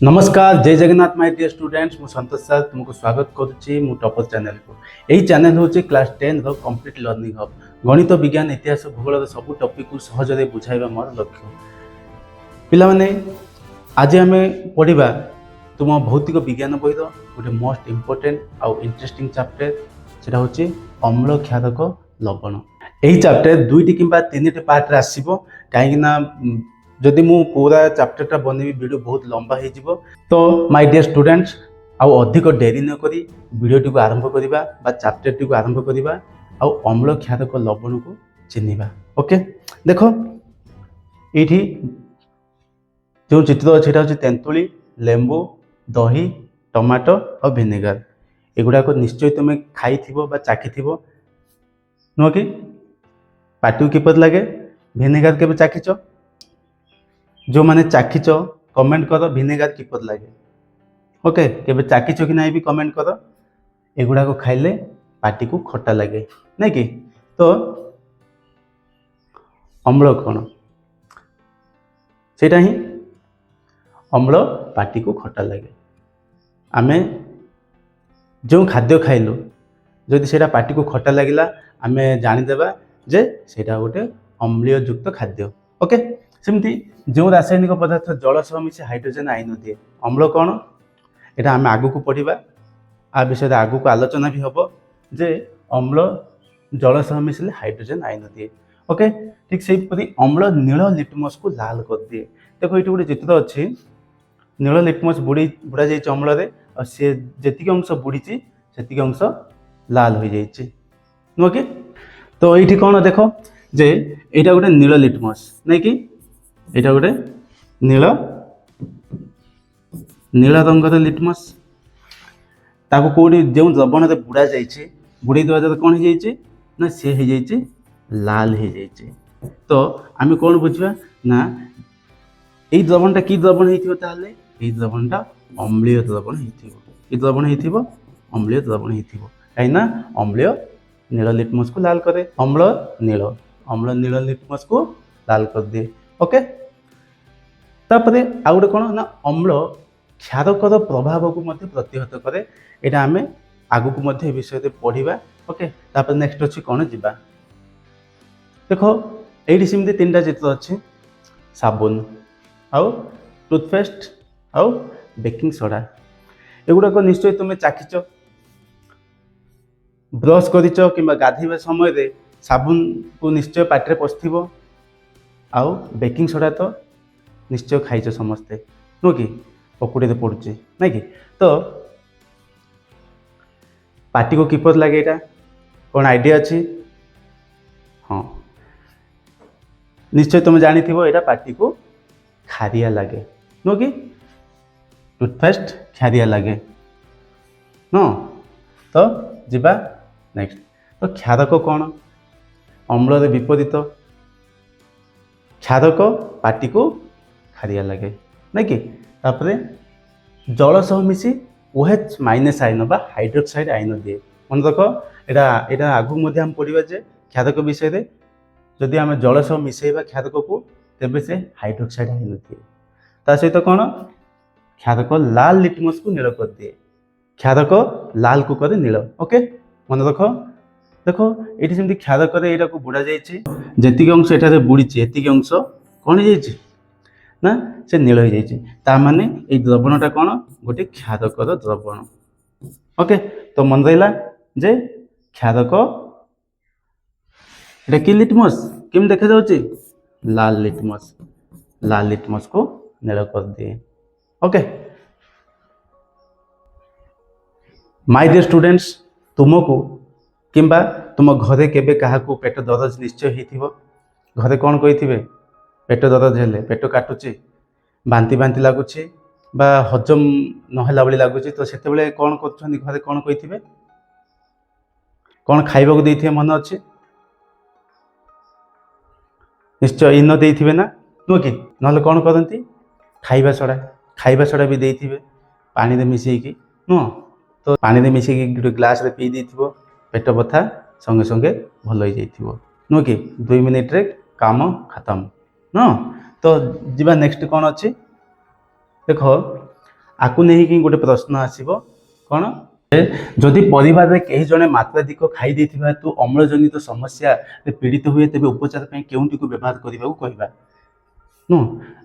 नमस्कार जय Jagannath my dear students मु संतोष सर तुमको स्वागत करुच्ची मु टॉपर चैनल को यही चैनल हूँ क्लास 10 रो कंप्लीट लर्निंग हब गणित विज्ञान इतिहास भूगोल सब टॉपिक को सहजरे बुझाइबा मोर लक्ष्य पिला माने आज आम पढ़ा तुम भौतिक विज्ञान बही गोटे मोस्ट इम्पोर्टेंट आउ इंटरेस्टिंग चैप्टर सेटा होची अम्ल क्षारक लवण यही चैप्टर दुईटी किंबा तीन पार्ट रे आसीबो काहेकि ना जदि मु पूरा चैप्टरटा बनैबी वीडियो बहुत लंबा हो तो माय डियर स्टूडेंट्स आउ अधिक डेरी न करी वीडियोटी को आरंभ करिबा बा चैप्टरटी को आरंभ करिबा आउ अम्ल क्षारक लवण को चिन्हिबा। ओके देखो एठी जो चित्र अच्छे हूँ तेंतुली लेंबू दही टमाटो और भिनेगार एगुड़ा को निश्चय तुम खाई चाखी नुह कि पाटी किपर लगे भिनेगार के चाखीच जो मैंने चाखीच कमेंट कर भिनेगार किपर लगे। ओके केबे चाखीच कि नहीं भी कमेंट कर एगुड़ा को खाइले पाटी को खट्टा लगे नहीं कि तो अम्ल कौन सेटा ही अम्ल पाटी को खट्टा लगे आमे जो खाद्य खाइलु जदि सेटा पाटी को खट्टा लगिला आमे जानिदेबा जे सेटा गोटे अम्लीय युक्त खाद्य। ओके सेमती जो रासायनिक पदार्थ जल सह मिसे हाइड्रोजन आयन दिए अम्ल कौन एटा आमे आगु को पढ़िबा आ विषय आगु को आलोचना भी हम जे अम्ल जल सह मिसले हाइड्रोजन आयन दिए। ओके ठीक से अम्ल नील लिटमस को लाल कर दिए। देखो ये गोटे चित्र अच्छी नील लिटमस बुड़ा जाइए अम्ल और सी जी अंश बुड़ी से अंश लाल हो जाइए नुह कि तो ये कौन देख जे यहाँ गोटे नील लिटमस नहीं कि यहाँ गोटे नील नील रंगर लिटमस ताको कौटी जो द्रवण में बुड़ा जाइए बुड़े देवा द्वारा कौन हो जाइए ना सी हो जाइए लाल हो जाइए। तो आम कौन बुझा ना यही द्रवणटा कि द्रवण होता यही द्रवणटा अम्लीय द्रवण हो द्रवण हो अम्लीय द्रवण हो कहीं अम्लीय नील लिटमस को लाल करे अम्ल नील लिटमस को लाल कर दिए। ओके तापरे आउ गोटे कौन ना अम्ल क्षारकर प्रभाव को प्रतिहत करे यहाँ आम आगु को विषय पढ़ा। ओके तापर नेक्स्ट अच्छी कौन जीवा देख ये सेमती तीन टा चित्र अच्छी साबुन आउ टूथपेस्ट आउ बेकिंग सोडा एगुड़ाक निश्चय तुम चाखीच ब्रश करिच कि गाधेवा समय साबुन को निश्चय पाटे पशिथि आउ बेकिंग सोडा तो निश्चय खाइच समस्ते नुह कि पकुड़ी पड़ुचे नहीं कि तो पाटी को किपर लगे यहाँ कौन आइडिया अच्छी हाँ निश्चय तुम जानी यहाँ पाटी को खारिया लगे नुह कि टूथपेस्ट खारिया लगे न तो जीवा नेक्स्ट तो क्षारक कौन अम्ल विपरीत क्षारक पाटी को खारिया लगे नहीं कि तापरे जल सह मिसी OH माइनस आयन बा हाइड्रोक्साइड आयन दिए मन देख यहाँ आगु हम पढ़ा जे क्षारक विषय जदि आम जल सह मिसेबा क्षारक को तेबे से हाइड्रोक्साइड आयन दिए ता सहित कौन क्षारक लाल लिटमस को नील कर दिए क्षारक लाल को करे नील। ओके मन रख देखो ये सेमती क्षारक यहाँ को बुड़ा जाइए जी अंश एठारे बुड़ी एति अंश कौन हो ना से नील हो जाइए माने ये द्रवणटा कौन गोटे क्षारकर द्रवण। ओके तो मन रहा जे क्षारक एटा कि लिटमस केम देखा जाउची लाल लिटमस को नील कर दिए। ओके माय डियर स्टूडेंट्स तुमको किंबा तुम घरे केबे कहा पेट दरज निश्चय होइथिबो घरे कौन कही पेट दरज हेले पेट काटुची बांति बांति लगुची बा हजम नहला भली लगुची तो सेते कौन कर घरे कौन कही कौन खाइबा को देइथिबे मन अच्छे निश्चय इन देइथिबे ना नुह कि ना कौन करती खाइबा सोडा भी देइथिबे पानी दे मिसेकी नुह तो पानी दे मिसेकी गोटे ग्लास रे पी देइथिबो पेट बथा संगे संगे भल हो जाइथिबो नुह कि 2 मिनिट रे काम खत्म न तो जीवा नेक्स्ट कौन अच्छी देख आकु नहीं कि गोटे प्रश्न आसीबो कौन जदि परिवार में कई जने मात्राधिक खाई देथिबा हेतु अम्लजनित समस्या रे पीड़ित हुए तेबे उपचार पई केउंटी को व्यवहार करिबा को कहबा नो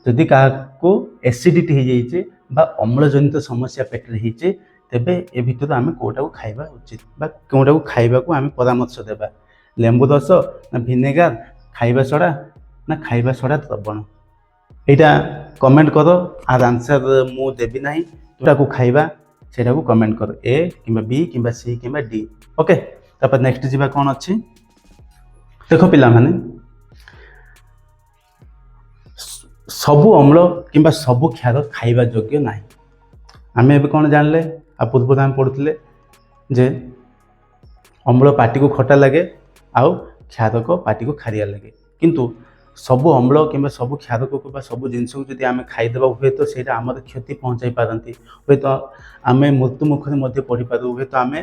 जदि काको एसिडिटी हो जाइए बा अम्लजनित समस्या पेट रे हिचे तेबे ए भितर आमे कोटा को खाइबा उचित बा कोटा को खाइबा को आमे परामर्श देबा लेंबु रस ना विनेगार खाइबा सोडा ना खाइबा सोडा द्रवण एटा कमेंट करो आर आंसर मु देबी नाही तोटा को खाइबा सेटा को कमेंट करो ए किबा बी किबा सी किबा डी ओके तापर नेक्स्ट जीवा कोन अछि देखो पिला माने सबु अम्ल किंबा सबु क्षार खाइबा योग्य नाही आमे एबे कोन जानले आ पूर्व आम पढ़ुले जे अम्ल पाटी को खटा लगे आउ क्षार को पाटी को खारिया लगे किंतु सबु अम्ल किंबा सबु क्षार को सबु जिनस को जदि आमे खाइदेबा हुए तो सेटा हमर क्षति पहुंचाई पारंती हुए तो आमे मृत्यु मुख रे मध्ये पड़ी पारु हुए तो आमे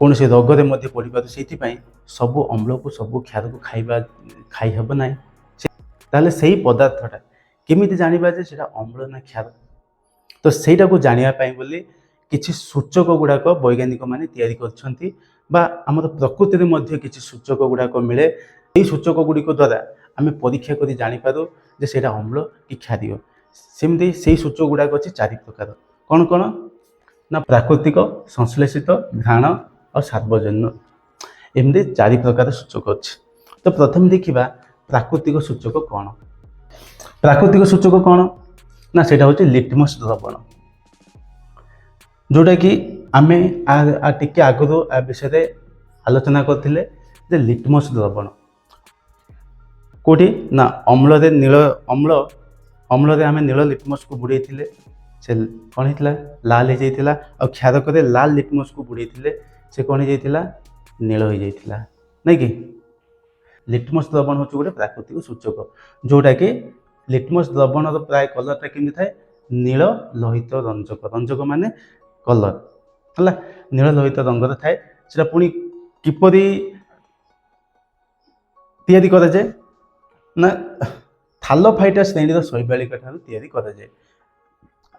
कौन से रोग रे मध्ये पड़ी पारु सेति पई सबु अम्ल को सबु क्षार को खाई हबो नाही ताले सही पदार्थटा केमिति जानिबा जे सेटा अम्ल ना क्षार तो सेटा को जानिया पई बोली किछि सूचक गुडाक वैज्ञानिक माने तयारी करछंती बा हमर प्रकृति रे मध्ये किछि सूचक गुडाक मिले एई सूचक गुडी को द्वारा आमे परीक्षा करी जानि पारो जे सेटा अम्ल कि क्षारीय सेमती सेई सूचक गुडाक अछि चारि प्रकार कोन कोन ना प्राकृतिक संश्लेषित घ्राण और सार्वजन्य एमदे चारि प्रकार सूचक अछि तो प्रथम देखिबा प्राकृतिक सूचक कौन प्राकृतिक सूचक कौन ना सेटा होची लिटमस द्रवण जोटा कि आमे टिके आगु आ विषय आलोचना करथिले जे लिटमस द्रवण कोठी ना अम्ल रे नील अम्ल रे आमे नील लिटमस को बुड़ेथिले से कोन हितला लाल हो जाइथिला और क्षार करे लाल लिटमस को बुड़ेथिले से कोन हो जाइथिला नील हो जाइथिला नै कि लिटमस द्रवण होची गोटे प्राकृतिक सूचक जोटा कि लिटमस द्रवण प्राय कलरटा केमि थाए नील लोहित रंजक रंजक माने कलर हला नील लोहित रंगर थाए सेटा पुनी किपरि तयारी करा जाए ना थालोफाइटा श्रेणीर शैवालिका ठारू तयारी करा जाए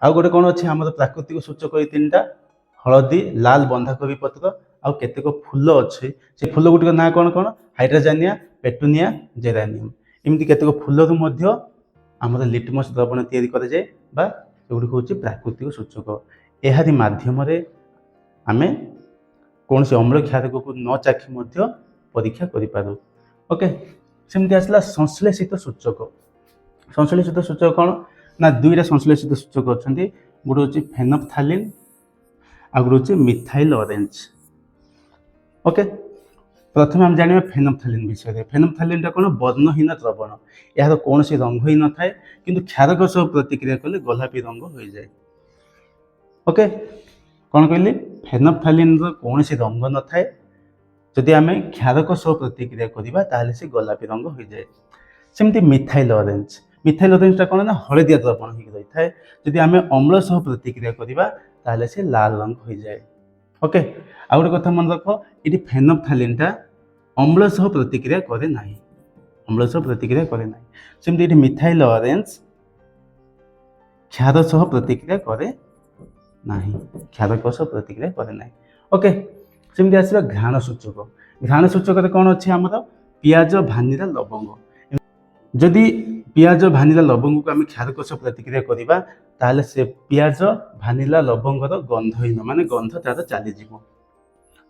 आ गोटे कोन अछि हमर प्राकृतिक सूचक ए तीनटा हळदी लाल बंधाकोबी पत्र आ केतेक फूल अछि से फूल गुटिक ना कोन कोन हाइड्रोजानिया पेटुनिया जेरानियम एमती केतेक फूल रु मध्य हमर लिटमस द्रवण तयारी करा जाए बा एगुडी होछि प्राकृतिक सूचक एहारी माध्यम रे आमे कौन से अम्ल क्षार को न चाखी मध्य परीक्षा करि पारू ओके सेमती आसला संश्लेषित सूचक कौन ना दुईटा संश्लेषित सूचक अछंती गोटे होछि फेनोफ्थालिन आ गोटे होछि मिथाइल ऑरेंज ओके प्रथम हम जानिबा फेनोफ्थालिन विषय रे फेनोफ्थालिन टा कोन वर्णहीन द्रवण यार कौन से रंग ही न थाए किंतु क्षारक सह प्रतिक्रिया कले गोलापी रंग हो जाए ओके कौन कहली फेनोफ्थालिन रो कौन से रंग न थाए जदि आमे क्षारक सह प्रतिक्रिया करिबा ताले से गोलापी रंग हो जाए सेमती मिथाइल ऑरेंज टा कोन ना हळदिया द्रवण हो रही थाए जदि आमे अम्ल सह प्रतिक्रिया करिबा ताले से लाल रंग हो जाए ओके आ गोटे कथा मन रख ये फेनोफ्थालिन टा अम्ल सह प्रतिक्रिया करे नाही सेमती ये मिथाइल ऑरेंज क्षार सह प्रतिक्रिया करे नाही क्षारक सह प्रतिक्रिया करे नाही ओके सेमती आसीबा घ्राण सूचक रे कोन अछि हमर पियाज भानिला लवंग जदि पियाज भानिला लवंग को आम क्षारक सह प्रतिक्रिया करिबा ताले से पियाज भानिला लवंगर गंधहीन माने गंध तार चली जीवो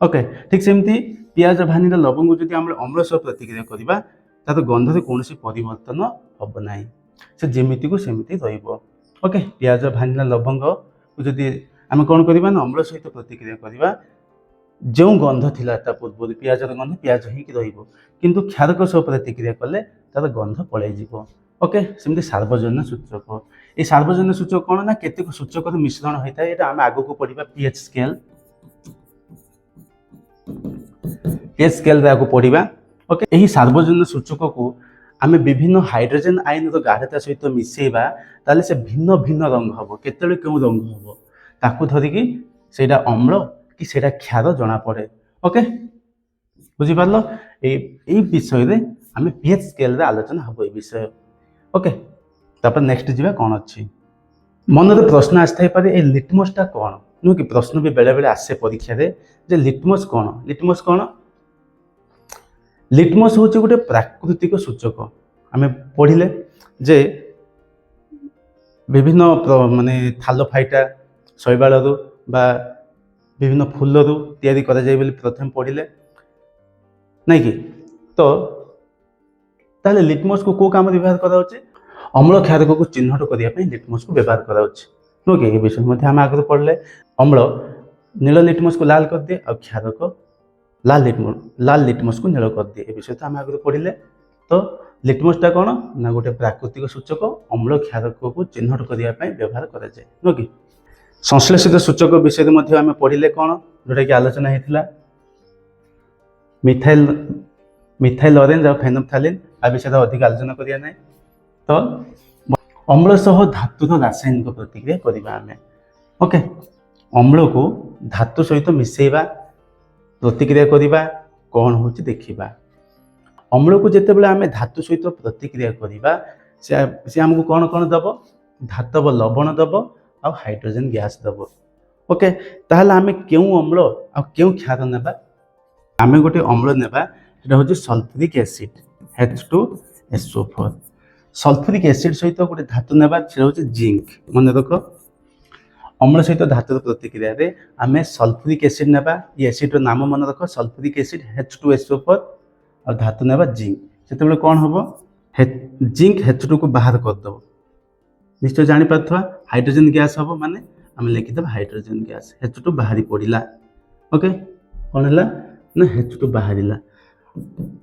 ओके ठीक सेमती पियाज भानिला लवंग जदि आम अम्ल सह प्रतिक्रिया करिबा तार गंध रे कोनोसी परिवर्तन हबो नाही से जेमिति को सेमिति रहइबो ओके पियाज भानिला लवंग जदि आम कोन करिबा ना अम्ल सहित प्रतिक्रिया करिबा जो गंध थिला ता पूर्व पियाज गंध पियाज ही रहिबो किंतु क्षारक सह प्रतिक्रिया कले तार गंध पळै जीवो ओके सेमती सार्वजन्य सूचक ए सार्वजन्य सूचक कोन ना केतेक सूचक मिश्रण होता है एटा हम आगो को पढिबा पीएच स्केल रे आगो पढिबा ओके एही सार्वजन्य सूचक को आमे विभिन्न हाइड्रोजन आयन रो गाढ़ता सहित मिसेबा ताले से भिन्न भिन्न रंग हबो केतेले केउ रंग हबो ताकू धरि कि सेटा अम्ल कि सेटा क्षार जना पड़े ओके बुझी पारलो ए विषय रे आमे पीएच स्केल रे आलोचना हबो ए विषय ओके तापर नेक्स्ट जीवा कोन अछि ମନରେ ପ୍ରଶ୍ନ ଆସିଥାଇପାରେ ଏ ଲିଟମସଟା କ'ଣ ନୁହେଁ କି ପ୍ରଶ୍ନ ବି ବେଳେବେଳେ ଆସେ ପରୀକ୍ଷାରେ ଯେ ଲିଟମସ କ'ଣ ଲିଟମସ ହେଉଛି ଗୋଟେ ପ୍ରାକୃତିକ ସୂଚକ ଆମେ ପଢ଼ିଲେ ଯେ ବିଭିନ୍ନ ମାନେ ଥାଲ ଫାଇଟା ଶୈବାଳରୁ ବା ବିଭିନ୍ନ ଫୁଲରୁ ତିଆରି କରାଯାଏ ବୋଲି ପ୍ରଥମେ ପଢ଼ିଲେ ନାଇଁ କି ତ ତାହେଲେ ଲିଟମସକୁ କେଉଁ କାମରେ ବ୍ୟବହାର କରାଯାଉଛି ଅମ୍ଳ କ୍ଷାରକକୁ ଚିହ୍ନଟ କରିବା ପାଇଁ ଲିଟମସକୁ ବ୍ୟବହାର କରାଯାଉଛି ନୁହେଁ କି ଏ ବିଷୟ ମଧ୍ୟ ଆମେ ଆଗରୁ ପଢ଼ିଲେ ଅମ୍ଳ ନୀଳ ଲିଟମସକୁ ଲାଲ କରିଦିଏ ଆଉ କ୍ଷାରକ ଲାଲ ଲିଟମସକୁ ନୀଳ କରିଦିଏ ଏ ବିଷୟ ତ ଆମେ ଆଗରୁ ପଢ଼ିଲେ ତ ଲିଟମସଟା କ'ଣ ନା ଗୋଟେ ପ୍ରାକୃତିକ ସୂଚକ ଅମ୍ଳ କ୍ଷାରକକୁ ଚିହ୍ନଟ କରିବା ପାଇଁ ବ୍ୟବହାର କରାଯାଏ ନୁହେଁ କି ସଂଶ୍ଳେଷିତ ସୂଚକ ବିଷୟରେ ମଧ୍ୟ ଆମେ ପଢ଼ିଲେ କ'ଣ ଯେଉଁଟାକି ଆଲୋଚନା ହେଇଥିଲା ମିଥାଇଲ ଅରେଞ୍ଜ ଆଉ ଫେନୋଫଥାଲିନ ଆ ବିଷୟରେ ଅଧିକ ଆଲୋଚନା କରିବା ନାହିଁ ତ ଅମ୍ଳ ସହ ଧାତୁର ରାସାୟନିକ ପ୍ରତିକ୍ରିୟା କରିବା ଆମେ ଓକେ ଅମ୍ଳକୁ ଧାତୁ ସହିତ ମିଶେଇବା ପ୍ରତିକ୍ରିୟା କରିବା କ'ଣ ହେଉଛି ଦେଖିବା ଅମ୍ଳକୁ ଯେତେବେଳେ ଆମେ ଧାତୁ ସହିତ ପ୍ରତିକ୍ରିୟା କରିବା ସେ ଆମକୁ କ'ଣ କ'ଣ ଦେବ ଧାତବ ଲବଣ ଦେବ ଆଉ ହାଇଡ୍ରୋଜେନ ଗ୍ୟାସ୍ ଦେବ ଓକେ ତାହେଲେ ଆମେ କେଉଁ ଅମ୍ଳ ଆଉ କେଉଁ କ୍ଷାର ନେବା ଆମେ ଗୋଟେ ଅମ୍ଳ ନେବା ସେଟା ହେଉଛି sulphuric acid H2SO4 sulphuric acid ସହିତ ଗୋଟେ ଧାତୁ ନେବା ସେଟା ହେଉଛି ଜିଙ୍କ ମନେ ରଖ ଅମ୍ଳ ସହିତ ଧାତୁର ପ୍ରତିକ୍ରିୟାରେ ଆମେ ସଲଫ୍ୟୁରିକ ଏସିଡ ନେବା ଏ ଏସିଡର ନାମ ମନେ ରଖ ସଲଫ୍ୟୁରିକ ଏସିଡ H2SO4 ଆଉ ଧାତୁ ନେବା ଜିଙ୍କ ସେତେବେଳେ କ'ଣ ହେବ ଜିଙ୍କ H2କୁ ବାହାର କରିଦେବ ନିଶ୍ଚୟ ଜାଣିପାରୁଥିବା ହାଇଡ୍ରୋଜେନ ଗ୍ୟାସ୍ ହେବ ମାନେ ଆମେ ଲେଖିଦେବା ହାଇଡ୍ରୋଜେନ ଗ୍ୟାସ୍ H2 ବାହାରି ପଡ଼ିଲା ଓକେ କ'ଣ ହେଲା ନା H2 ବାହାରିଲା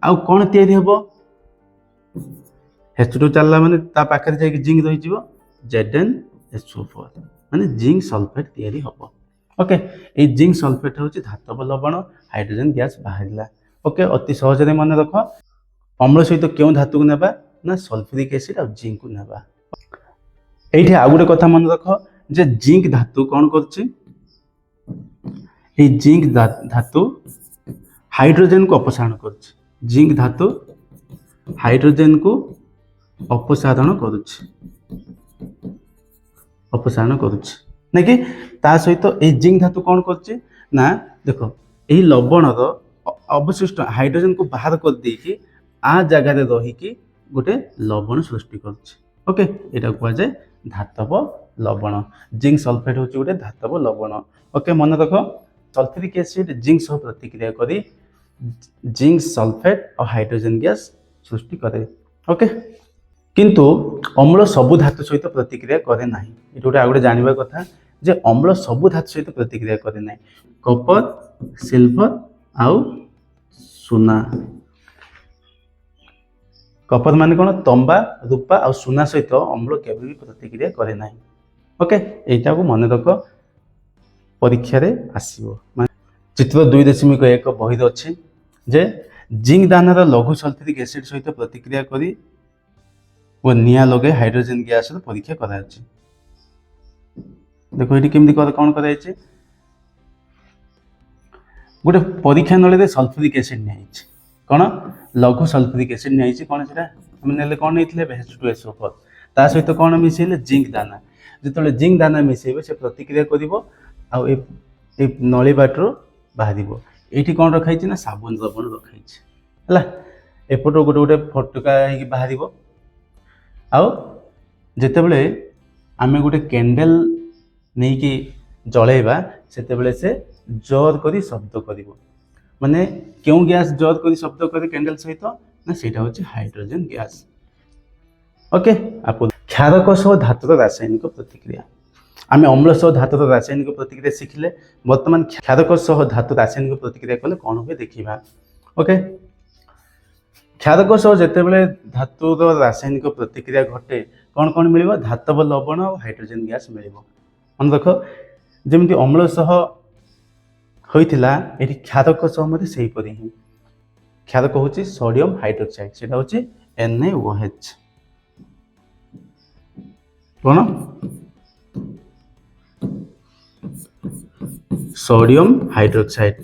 ଆଉ କ'ଣ ତିଆରି ହେବ H2 ଚାଲିଲା ମାନେ ତା ପାଖରେ ଯାଇକି ଜିଙ୍କ ରହିଯିବ ZnSO4 ମାନେ ଜିଙ୍କ ସଲଫେଟ୍ ତିଆରି ହେବ ଓକେ এই ଜିଙ୍କ ସଲଫେଟ୍ ହେଉଛି ଧାତବ ଲବଣ ହାଇଡ୍ରୋଜେନ ଗ୍ୟାସ୍ ବାହାରିଲା ଓକେ ଅତି ସହଜରେ ମନେ ରଖ ଅମ୍ଳ ସହିତ କେଉଁ ଧାତୁକୁ ନେବା ନା ସଲଫ୍ୟୁରିକ ଏସିଡ ଆଉ ଜିଙ୍କକୁ ନେବା এইଠି ଆଉ ଗୋଟେ କଥା ମନେ ରଖ ଯେ ଜିଙ୍କ ଧାତୁ କ'ଣ କରୁଛି এই ଜିଙ୍କ ଧାତୁ ହାଇଡ୍ରୋଜେନକୁ ଅପସାରଣ କରୁଛି ଜିଙ୍କ ଧାତୁ ହାଇଡ୍ରୋଜେନକୁ ଅପସାରଣ କରୁଛି ନାଇଁ କି ତା ସହିତ এই ଜିଙ୍କ ଧାତୁ କ'ଣ କରୁଛି ନା ଦେଖ ଏହି ଲବଣର ଅବଶିଷ୍ଟ ହାଇଡ୍ରୋଜେନକୁ ବାହାର କରିଦେଇକି आ जगार रहीकि गोटे लवण सृष्टि करुच्छे ओके एटा कुआजाए धातव लवण जिंक सल्फेट हूँ गोटे धातव लवण ओके मन रख सल्फ्यूरिक एसिड जिंक सह प्रतिक्रिया करी जिंक सल्फेट और हाइड्रोजन गैस सृष्टि करे ओके किंतु अम्ल सबु धातु सहित प्रतिक्रिया करे नाही ये गोटे आ गोटे जानवा कथा जे अम्ल सबु धातु सहित प्रतिक्रिया करे नाही कपर सिल्वर आउ सुना कपर मान कौन तंबा रूपा और सुना सहित अम्ल केवे भी प्रतिक्रिया करे ना ओके यहीटा को मन रख परीक्षा रे आसीबो चित्र 2.1 बही अच्छे जे जिंक दानार लघु सल्फ्यूरिक एसिड सहित प्रतिक्रिया करी वो निया लगे हाइड्रोजन गैस परीक्षा करा देखो ये केमती कौन कराई गोटे परीक्षा नली सल्फ्यूरिक एसिड नहीं कौन लघु सल्फ्यूरिक एसिड नहीं कौन से ने कौन नहीं H2SO4 ता सहित कौन मिसेले जिंक दाना जो जिंक दाना मिसेबे से प्रतिक्रिया कर नली बाटर बाहर ये कौन रखाई ना साबुन लवण रखाई है एपट गोटे गोटे फटका बाहर आते आम गोटे कैंडल नहीं कि जलैबा से जोर करी शब्द कर माने क्यों गैस जोर करी शब्द करे कैंडल सहित ना सेटा होची हाइड्रोजन गैस ओके आप क्षारक सह धातुर रासायनिक प्रतिक्रिया आम अम्ल सह धातुर रासायनिक प्रतिक्रिया शिखिले वर्तमान क्षारक सह धातु रासायनिक प्रतिक्रिया कले कौन हुए देखा ओके क्षारक सह जितेबाला धातुर रासायनिक प्रतिक्रिया घटे कौन कौन मिल धातव लवण और हाइड्रोजन गैस मिल मन रख जमी अम्ल सह होइथिला एठी क्षारक सहमति सही परि ही क्षारक होची सोडियम हाइड्रोक्साइड सेटा होची NaOH कोन सोडियम हाइड्रोक्साइड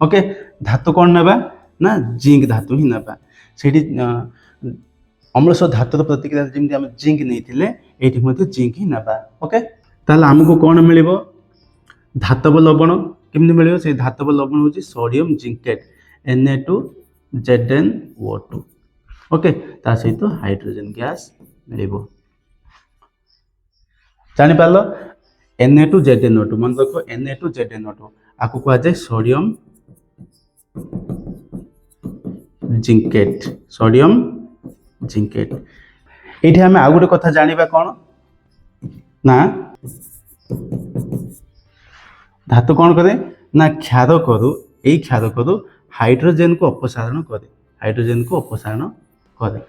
ओके धातु कोन नेबा ना जिंक धातु ही नेबा सेठी अम्ल सह धातुर प्रतिक्रिया जमी आम जिंक नहीं ये जिंक ही ना ओके ताहले आमको कौन मिल धातव लवण केमती मिल से धातव लवण हूँ सोडियम जिंकेट Na2ZnO2 ओके ता सहित हाइड्रोजन गैस मिल जापार Na2ZnO2 मन रख Na2ZnO2 आपको कहुए सोडियम जिंकेट ये आम आउ गोटे कथा जाना कौन ना धातु कौन करे ना क्षार करू हाइड्रोजन को अपसारण करे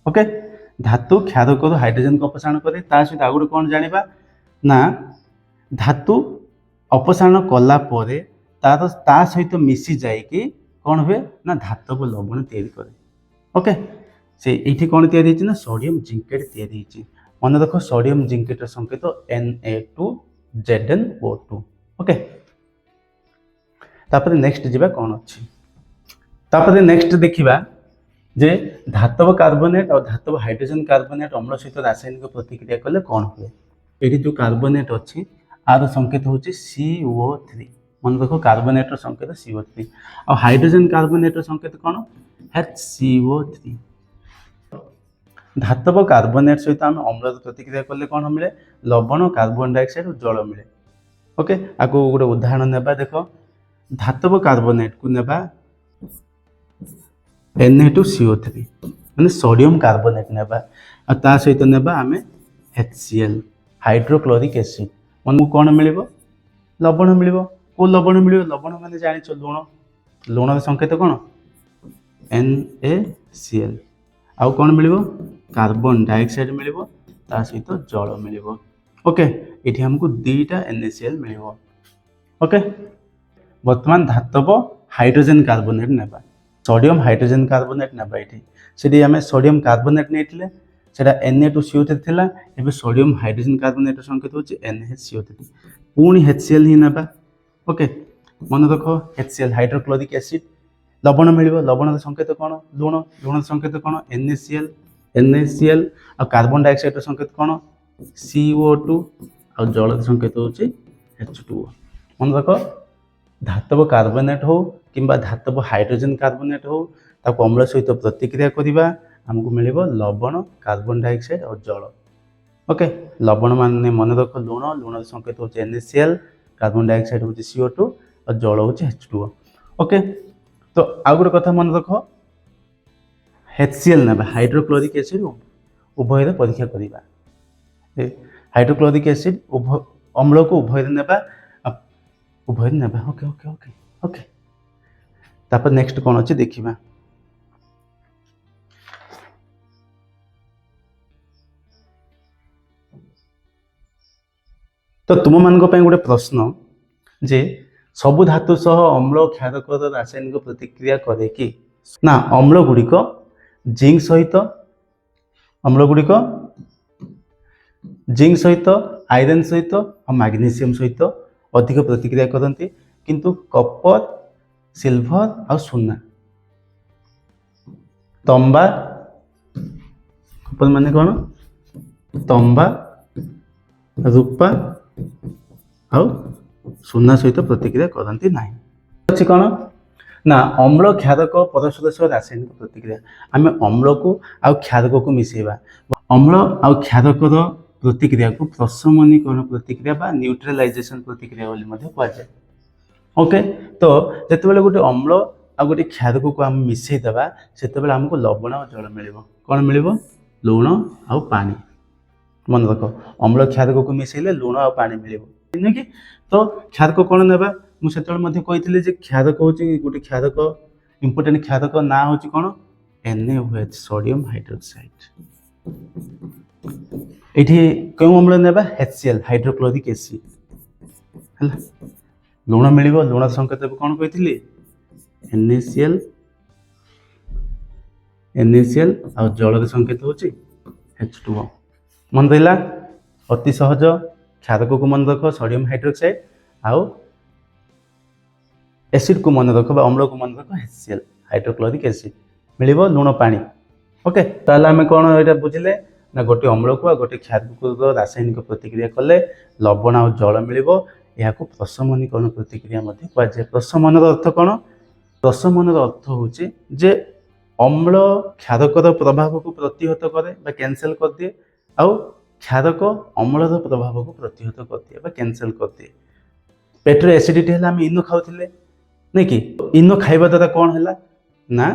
ओके धातु क्षार करू हाइड्रोजन को अपसारण करे सहित आउ गोटे कौन जाना ना धातु अपसारण कला तार ता सहित मिसी जाइए कौन हुए ना धातव लवण या ओके से ये कौन या सोडियम जिंकेट या मन रख सोडियम जिंकेट संकेत Na2ZnO2 ओके तापर नेक्स्ट जीवा कौन अच्छी तापर नेक्स्ट देखिबा जे धातव कार्बोनेट और धातव हाइड्रोजन कार्बोनेट अम्ल सहित रासायनिक प्रतिक्रिया कले कौन हुए ये जो कार्बोनेट अच्छी आर संकेत हूँ CO3 मन रख कार्बोनेट संकेत CO3 और हाइड्रोजन कार्बोनेट संकेत कौन HCO3 धातव कार्बोनेट सहित आम अम्ल प्रतिक्रिया कले कौन मिले लवण कार्बन डाइऑक्साइड और जल मिले ओके आपको गोटे उदाहरण नेबा देख धातव कार्बोनेट को नेबा Na2CO3 माने सोडियम कार्बोनेट नेबा आ ता सहित नेबा आमे HCl हाइड्रोक्लोरिक एसिड मन को कौन मिलिबो लवण मिलिबो को लवण मिलिबो लवण माने जानि छ लवण संकेत कौन NaCl आउ कौन मिलिबो कार्बन डाइऑक्साइड मिलिबो ता सहित जल मिलिबो ओके ये हमको दुईटा NaCl मिलिबो ओके वर्तमान धातव हाइड्रोजन कार्बोनेट नेबा सोडियम हाइड्रोजन कार्बोनेट नेबा ये आम सोडियम कार्बोनेट नहीं सेटा Na2CO3 थिला एबे सोडियम हाइड्रोजन कार्बोनेट संकेत होची NaCO3 पुणी HCl ही नेबा ओके मन रख HCl हाइड्रोक्लोरिक एसिड लवण मिलिबो लवण संकेत कौन लुण संकेत कौन NaCl और कार्बन डाइऑक्साइड संकेत कौन CO2 और जल संकेत होची H2O मन रख धातव कार्बोनेट हो किंबा धातव हाइड्रोजन कार्बोनेट हो ताको अम्ल सहित प्रतिक्रिया करिबा हमको मिलिबो लवण कार्बन डाइऑक्साइड और जल ओके लवण माने मन रख लुण संकेत होची NaCl कार्बन डाइऑक्साइड होची CO2 और जल होची H2O ओके तो आउ गोटे कथा मन रख HCl नेबा हाइड्रोक्लोरिक एसिड उभय परीक्षा करिबा हाइड्रोक्लोरिक एसिड अम्ल को उभय नेबा ओके ओके ओके ओके तापर नेक्स्ट कौन अच्छे देखिबा तो तुम मान गोटे प्रश्न जे सबु धातु सह अम्ल क्षारकर रासायनिक प्रतिक्रिया करे कि ना अम्ल गुड़िक जिंक सहित आयरन सहित और मैग्नीशियम सहित अधिक प्रतिक्रिया करती किंतु कपर सिल्वर और सुना तंबा कपर माने कौन तंबा रूपा और सुना सहित प्रतिक्रिया करती नहीं अच्छी कौन ना अम्ल क्षारक परस्पर सह रासायनिक प्रतिक्रिया आम अम्ल को आउ क्षारक को मिसेबा अम्ल आउ क्षारकर प्रतिक्रिया को प्रशमनीकरण प्रतिक्रिया बा न्यूट्रलाइजेशन प्रतिक्रिया बोली मध्य कहुए ओके तो जिते गोटे अम्ल आ गोटे क्षारक को आम मिसई देबा सेतेबेले हमको लवण और जल मिलिबो कौन मिलिबो लुण आ पानी मन रख अम्ल क्षारक को मिसेले लुण आ पानी मिलिबो नहीं कि तो क्षारक कौन नेबा मुझे कही जे क्षारक होची गोटे क्षारक इंपोर्टेंट क्षारक ना होची कौन NaOH सोडियम हाइड्रोक्साइड ये क्यों अम्ल नेबा HCl हाइड्रोक्लोरिक एसिड है लुण मिल लुण संकेत कौन कही NaCl आ जल संकेत हूँ H2O मन रहा अति सहज क्षारक को मन रख सोडियम हाइड्रोक्साइड आउ एसिड को मन रख अम्ल को मन रख HCl हाइड्रोक्लोरिक एसिड मिल लुण पानी ओके ताहले आमे कोन एटा बुझिले ना गोटे अम्ल को गोटे क्षारक रासायनिक प्रतिक्रिया कले लवण और जल मिलिबो याको प्रशमनीकरण प्रतिक्रिया मध्ये कह जाय। प्रशमनर अर्थ कोन? प्रशमनर अर्थ होचे जे अम्ल क्षारकर प्रभाव को प्रतिहत करे बा कैंसिल कर दिए आउ क्षारक अम्लर प्रभाव को प्रतिहत कर दिए बा कैंसिल कर दिए। पेटर एसिडिटी है आम इनो खाऊले नहीं कि इनो खाइबा द्वारा कौन है ना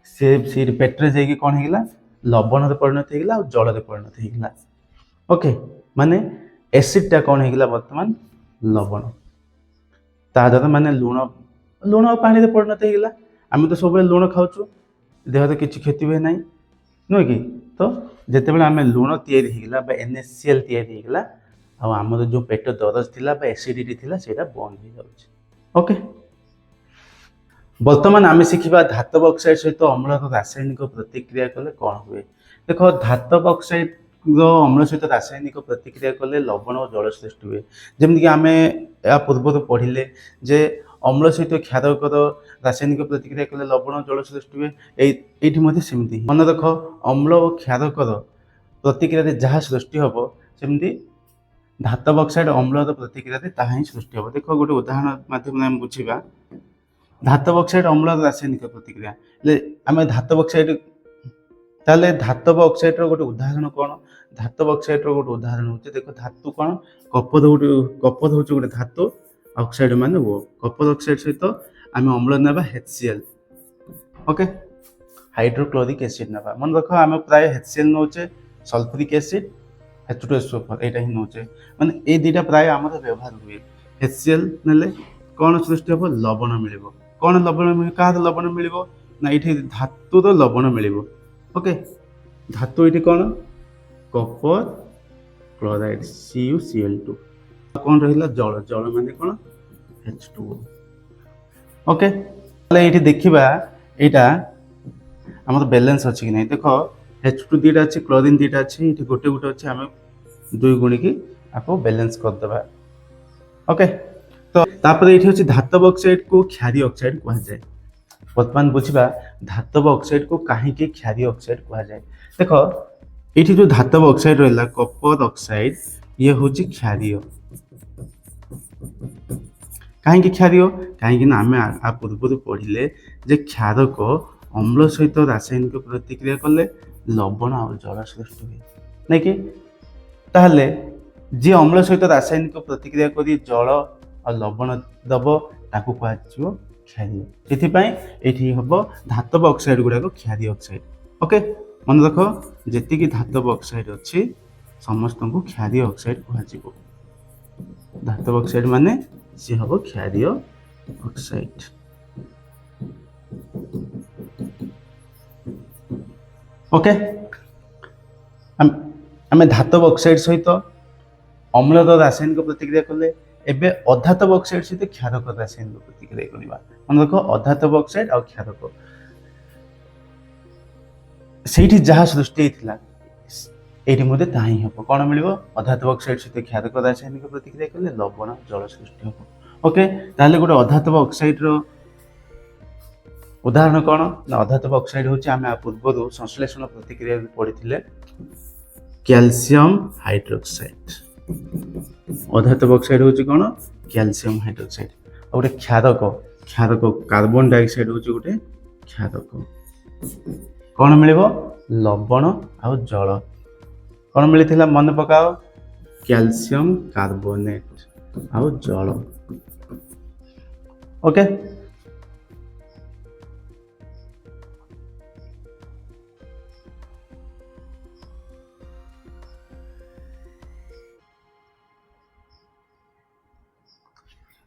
से पेट्रे जाइए कौन होगा लवण परिणत होगा और जल परिणत होगा। ओके माने एसिडटा कौन होगा बर्तमान लवण ता द्वारा माने लुण लुण और पानी परिणत होगा। आम तो सब लुण खाऊँ देह तो किसी क्षति हुए ना नुह कि तो जिते आम लुण या NaCl या आमर जो पेट दरज थी एसिडिटी थी से बंद हो जाए। ओके बर्तमान आम शिखा धातव ऑक्साइड सहित अम्लर रासायनिक प्रतिक्रिया कले कौन हुए। देख धातव ऑक्साइड अम्ल सहित रासायनिक प्रतिक्रिया कले लवण और जल सृष्टि हुए। जमीक आम या पूर्व पढ़ले जे अम्ल सहित क्षारकर रासायनिक प्रतिक्रिया कले लवण और जल सृष्टि हुए। ये सेमती मन रख अम्ल और क्षारकर प्रतिक्रिया जहाँ सृष्टि हम सेमती धातव ऑक्साइड अम्लर प्रतिक्रिया ताहा ही सृष्टि हम। देख गोटे उदाहरण माध्यम बुझा धातव ऑक्साइड अम्ल रासायनिक प्रतिक्रिया आम धातव ऑक्साइड ताले धातव ऑक्साइड गोटे उदाहरण कौन? धातव ऑक्साइड गोटे उदाहरण होचे देख धातु कौन कपर हूँ गोटे धातु ऑक्साइड माने वो कपर ऑक्साइड सहित आम अम्ल ना HCl। ओके हाइड्रोक्लोरिक एसिड ना मन रख आम प्राय HCl नौचे सल्फ्यूरिक एसिड H2SO4 यहाँ ही नौचे माने ये दुटा प्राय आम व्यवहार हुए। HCl ना कौन सृष्टि हम लवण मिल कौन लवण क्या लवण मिल ना ये धातुर लवण मिल। ओके धातु ये कौन कपर क्लोराइड CuCl2 कौन रहा जल जल माने कौन H2O। ओके ये देखा यहाँ आम बैलेंस अच्छी कि नहीं देख H2 दुटा अच्छे क्लोरीन दुटा अच्छे ये गोटे गोटे अच्छे आम 2 गुणिकी आपको बैलेंस करदे। ओके तो तापर ये हूँ धातव ऑक्साइड को क्षारी ऑक्साइड कह जाए। बर्तमान बुझा धातव ऑक्साइड को कहीं क्षारी ऑक्साइड कह जाए। देख ये जो धातव ऑक्साइड रहा कपर ऑक्साइड ये हूँ क्षारीय कहीं क्षारीय कहीं आम आ पूर्व पढ़ले जे क्षारक अम्ल सहित रासायनिक प्रतिक्रिया कले लवण और जल सृष्टि हुए नहीं कि ताहले जी अम्ल सहित रासायनिक प्रतिक्रिया करी जल और लवण दब ताकू कह क्षारीय से हम धातव ऑक्साइड गुड़ाक क्षारी ऑक्साइड। ओके मन रख जी धातव ऑक्साइड अच्छी समस्त को क्षारी ऑक्साइड कह धातव ऑक्साइड माने सी हम क्षारीय ऑक्साइड। ओके आम धातव ऑक्साइड सहित अम्लर रासायनिक प्रतिक्रिया कले एबे अधातव ऑक्साइड सहित क्षारक रासायनिक प्रतिक्रिया करवा। मन रख अधातव ऑक्साइड और क्षारक से जहाँ सृष्टि होता ये ता ही हम कौन मिल अधातव ऑक्साइड सहित क्षारक रासायनिक प्रतिक्रिया कले लवण जल सृष्टि हम। ओके ताहले गोटे अधातव ऑक्साइड रो उदाहरण कौन ना अधातव ऑक्साइड हूँ आम पूर्व संश्लेषण प्रतिक्रिया पढ़ी कैल्शियम हाइड्रोक्साइड। अधातव ऑक्साइड हूँ कौन कैल्शियम हाइड्रोक्साइड और गोटे क्षारक क्षारक कार्बन डाइऑक्साइड हूँ गोटे क्षारक कौन मिल लवण आउ जल कौन मिलता मन पकाओ कैल्शियम कार्बोनेट आउ जल। ओके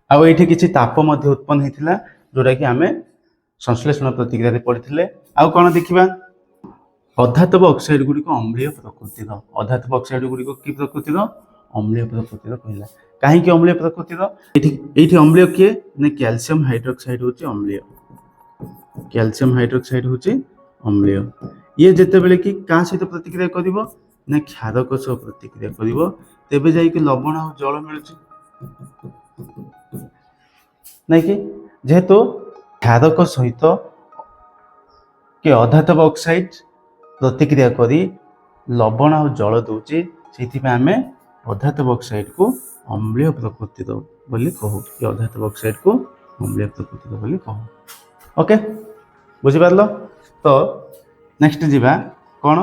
आउ ये किसी ताप उत्पन्न होता जोटा कि आम संश्लेषण प्रतिक्रिया पढ़ी। आउ कौन देखा अधातव ऑक्साइड गुड़िक अम्लीय प्रकृतिर अधातव ऑक्साइड गुड़िक कि प्रकृतिर अम्लीय प्रकृतिर कहला कहीं अम्लीय प्रकृतिर ये अम्लीय किए ना कैल्शियम हाइड्रोक्साइड हूँ अम्लीय कैल्शियम हाइड्रोक्साइड हूँ अम्लीय ये जिते बड़े कि क्या सहित प्रतिक्रिया कर ना क्षारक सह प्रतिक्रिया कर तेबे जाइए लवण और जल मिलूँ नहीं कि जेहेतु क्षारक सहित कि अधातव ऑक्साइड ପ୍ରତିକ୍ରିୟା କରି ଲବଣ ଆଉ ଜଳ ଦେଉଛି, ସେଇଥିପାଇଁ ଆମେ ଅଧାତବ ଅକ୍ସାଇଡ୍କୁ ଅମ୍ଳୀୟ ପ୍ରକୃତିର ବୋଲି କହୁ। ଏ ଅଧାତବ ଅକ୍ସାଇଡ୍କୁ ଅମ୍ଳୀୟ ପ୍ରକୃତିର ବୋଲି କହୁ। ଓକେ, ବୁଝିପାରିଲ? ତ ନେକ୍ସଟ ଯିବା କ'ଣ,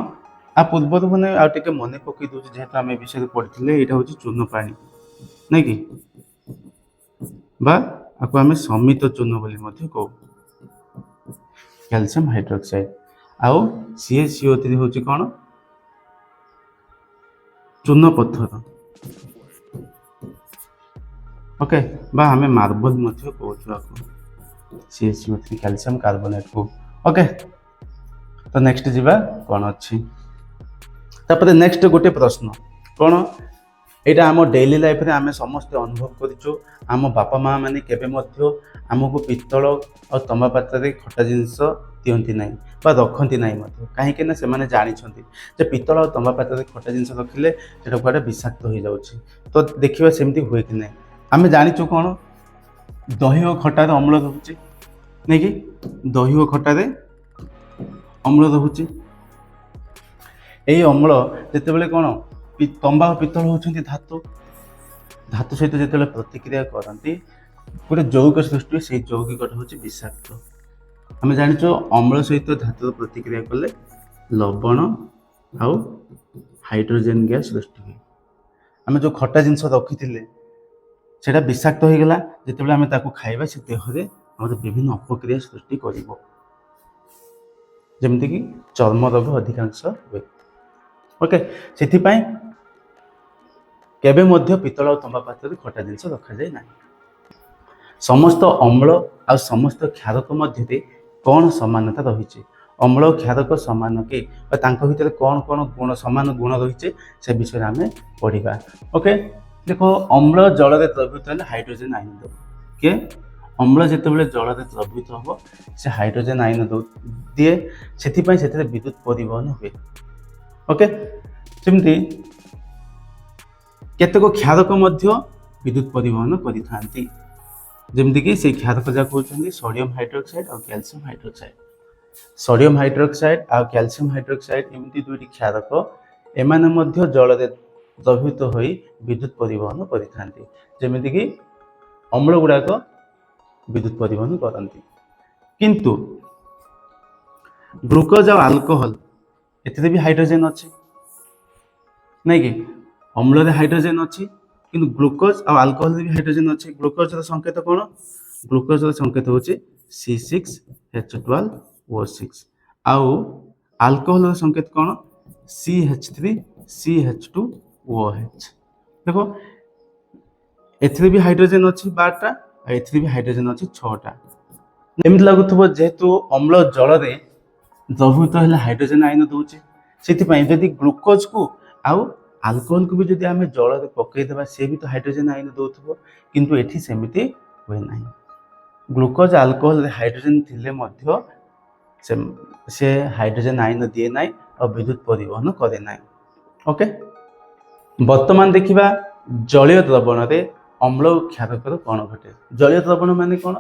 ଆ ପୂର୍ବରୁ ମାନେ ଆଉ ଟିକେ ମନେ ପକାଇ ଦେଉଛି, ଯେହେତୁ ଆମେ ଏ ବିଷୟରେ ପଢ଼ିଥିଲେ। ଏଇଟା ହେଉଛି ଚୂନ ପାଣି, ନାଇଁ କି, ବା ଆକୁ ଆମେ ସମିତ ଚୂନ ବୋଲି ମଧ୍ୟ କହୁ, କ୍ୟାଲସିୟମ ହାଇଡ୍ରୋକ୍ସାଇଡ୍। ଆଉ CaCO3 ହେଉଛି କ'ଣ, ଚୂନ ପଥର। ଓକେ, ବା ଆମେ ମାର୍ବଲ ମଧ୍ୟ କହୁଛୁ ଆକୁ, CaCO3 କ୍ୟାଲସିୟମ କାର୍ବୋନେଟକୁ। ଓକେ, ତ ନେକ୍ସଟ ଯିବା କ'ଣ ଅଛି। ତାପରେ ନେକ୍ସଟ ଗୋଟେ ପ୍ରଶ୍ନ କ'ଣ, ଏଇଟା ଆମ ଡେଇଲି ଲାଇଫରେ ଆମେ ସମସ୍ତେ ଅନୁଭବ କରିଛୁ। ଆମ ବାପା ମା ମାନେ କେବେ ମଧ୍ୟ ଆମକୁ ପିତ୍ତଳ ଆଉ ତମ୍ବା ପାତ୍ରରେ ଖଟା ଜିନିଷ ଦିଅନ୍ତି ନାହିଁ ବା ରଖନ୍ତି ନାହିଁ ମଧ୍ୟ, କାହିଁକି ନା ସେମାନେ ଜାଣିଛନ୍ତି ଯେ ପିତ୍ତଳ ଆଉ ତମ୍ବା ପାତ୍ରରେ ଖଟା ଜିନିଷ ରଖିଲେ ସେଟା କୁଆଡ଼େ ବିଷାକ୍ତ ହୋଇଯାଉଛି। ତ ଦେଖିବା ସେମିତି ହୁଏ କି ନାହିଁ। ଆମେ ଜାଣିଛୁ କ'ଣ, ଦହି ଓ ଖଟାରେ ଅମ୍ଳ ରହୁଛି, ନାଇଁ କି, ଦହି ଓ ଖଟାରେ ଅମ୍ଳ ରହୁଛି। ଏଇ ଅମ୍ଳ ଯେତେବେଳେ କ'ଣ, ତମ୍ବା ଓ ପିତ୍ତଳ ହେଉଛନ୍ତି ଧାତୁ, ଧାତୁ ସହିତ ଯେତେବେଳେ ପ୍ରତିକ୍ରିୟା କରନ୍ତି ଗୋଟେ ଯୌଗିକ ସୃଷ୍ଟି ହୁଏ, ସେଇ ଯୌଗିକଟା ହେଉଛି ବିଷାକ୍ତ। ଆମେ ଜାଣିଛୁ ଅମ୍ଳ ସହିତ ଧାତୁର ପ୍ରତିକ୍ରିୟା କଲେ ଲବଣ ଆଉ ହାଇଡ୍ରୋଜେନ ଗ୍ୟାସ୍ ସୃଷ୍ଟି ହୁଏ। ଆମେ ଯେଉଁ ଖଟା ଜିନିଷ ରଖିଥିଲେ ସେଇଟା ବିଷାକ୍ତ ହୋଇଗଲା, ଯେତେବେଳେ ଆମେ ତାକୁ ଖାଇବା ସେ ଦେହରେ ଆମର ବିଭିନ୍ନ ଅପକ୍ରିୟା ସୃଷ୍ଟି କରିବ, ଯେମିତିକି ଚର୍ମ ରୋଗ ଅଧିକାଂଶ ହୁଏ। ଓକେ, ସେଥିପାଇଁ କେବେ ମଧ୍ୟ ପିତ୍ତଳ ଆଉ ତମ୍ବା ପାତ୍ରରେ ଖଟା ଜିନିଷ ରଖାଯାଏ ନାହିଁ। ସମସ୍ତ ଅମ୍ଳ ଆଉ ସମସ୍ତ କ୍ଷାରକ ମଧ୍ୟରେ କ'ଣ ସମାନତା ରହିଛି? ଅମ୍ଳ ଓ କ୍ଷାରକ ସମାନ କି, ବା ତାଙ୍କ ଭିତରେ କ'ଣ କ'ଣ ଗୁଣ, ସମାନ ଗୁଣ ରହିଛି, ସେ ବିଷୟରେ ଆମେ ପଢ଼ିବା। ଓକେ, ଦେଖ, ଅମ୍ଳ ଜଳରେ ଦ୍ରବୀଭୂତ ହେଲେ ହାଇଡ୍ରୋଜେନ ଆଇନ ଦେବ। କିଏ? ଅମ୍ଳ ଯେତେବେଳେ ଜଳରେ ଦ୍ରବୀଭୂତ ହେବ ସେ ହାଇଡ୍ରୋଜେନ ଆଇନ ଦିଏ, ସେଥିପାଇଁ ସେଥିରେ ବିଦ୍ୟୁତ ପରିବହନ ହୁଏ। ଓକେ, ସେମିତି କେତେକ କ୍ଷାରକ ମଧ୍ୟ ବିଦ୍ୟୁତ ପରିବହନ କରିଥାନ୍ତି, ଯେମିତିକି ସେଇ କ୍ଷାରକ ଯାକ ହେଉଛନ୍ତି ସୋଡ଼ିୟମ ହାଇଡ୍ରୋକ୍ସାଇଡ୍ ଆଉ କ୍ୟାଲସିୟମ ହାଇଡ୍ରୋକ୍ସାଇଡ୍। ସୋଡ଼ିୟମ ହାଇଡ୍ରୋକ୍ସାଇଡ୍ ଆଉ କ୍ୟାଲସିୟମ ହାଇଡ୍ରୋକ୍ସାଇଡ୍ ଏମିତି ଦୁଇଟି କ୍ଷାରକ, ଏମାନେ ମଧ୍ୟ ଜଳରେ ଦ୍ରବୀଭୂତ ହୋଇ ବିଦ୍ୟୁତ ପରିବହନ କରିଥାନ୍ତି, ଯେମିତିକି ଅମ୍ଳ ଗୁଡ଼ାକ ବିଦ୍ୟୁତ ପରିବହନ କରନ୍ତି। କିନ୍ତୁ ଗ୍ଲୁକୋଜ ଆଉ ଆଲକୋହଲ, ଏଥିରେ ବି ହାଇଡ୍ରୋଜେନ ଅଛି, ନାଇଁ କି, ଅମ୍ଳରେ ହାଇଡ୍ରୋଜେନ ଅଛି, କିନ୍ତୁ ଗ୍ଲୁକୋଜ ଆଉ ଆଲକୋହଲରେ ବି ହାଇଡ୍ରୋଜେନ ଅଛି। ଗ୍ଲୁକୋଜର ସଂକେତ କ'ଣ? ଗ୍ଲୁକୋଜର ସଂକେତ ହେଉଛି C6H12O6, ଆଉ ଆଲକୋହଲର ସଂକେତ କ'ଣ? CH3CH2OH। ଦେଖ, ଏଥିରେ ବି ହାଇଡ୍ରୋଜେନ ଅଛି 12ଟା, ଆଉ ଏଥିରେ ବି ହାଇଡ୍ରୋଜେନ ଅଛି 6ଟା। ଏମିତି ଲାଗୁଥିବ ଯେହେତୁ ଅମ୍ଳ ଜଳରେ ଦ୍ରବୀଭୂତ ହେଲେ ହାଇଡ୍ରୋଜେନ ଆଇନ ଦେଉଛି, ସେଥିପାଇଁ ଯଦି ଗ୍ଲୁକୋଜକୁ ଆଉ ଆଲକୋହଲକୁ ବି ଯଦି ଆମେ ଜଳରେ ପକାଇଦେବା, ସେ ବି ତ ହାଇଡ୍ରୋଜେନ ଆଇନ ଦେଉଥିବ, କିନ୍ତୁ ଏଠି ସେମିତି ହୁଏ ନାହିଁ। ଗ୍ଲୁକୋଜ ଆଲକୋହଲରେ ହାଇଡ୍ରୋଜେନ ଥିଲେ ମଧ୍ୟ ସେ ହାଇଡ୍ରୋଜେନ ଆଇନ ଦିଏ ନାହିଁ ଆଉ ବିଦ୍ୟୁତ ପରିବହନ କରେ ନାହିଁ। ଓକେ, ବର୍ତ୍ତମାନ ଦେଖିବା ଜଳୀୟ ଦ୍ରବଣରେ ଅମ୍ଳ ଓ କ୍ଷାରକର କ'ଣ ଘଟେ। ଜଳୀୟ ଦ୍ରବଣ ମାନେ କ'ଣ?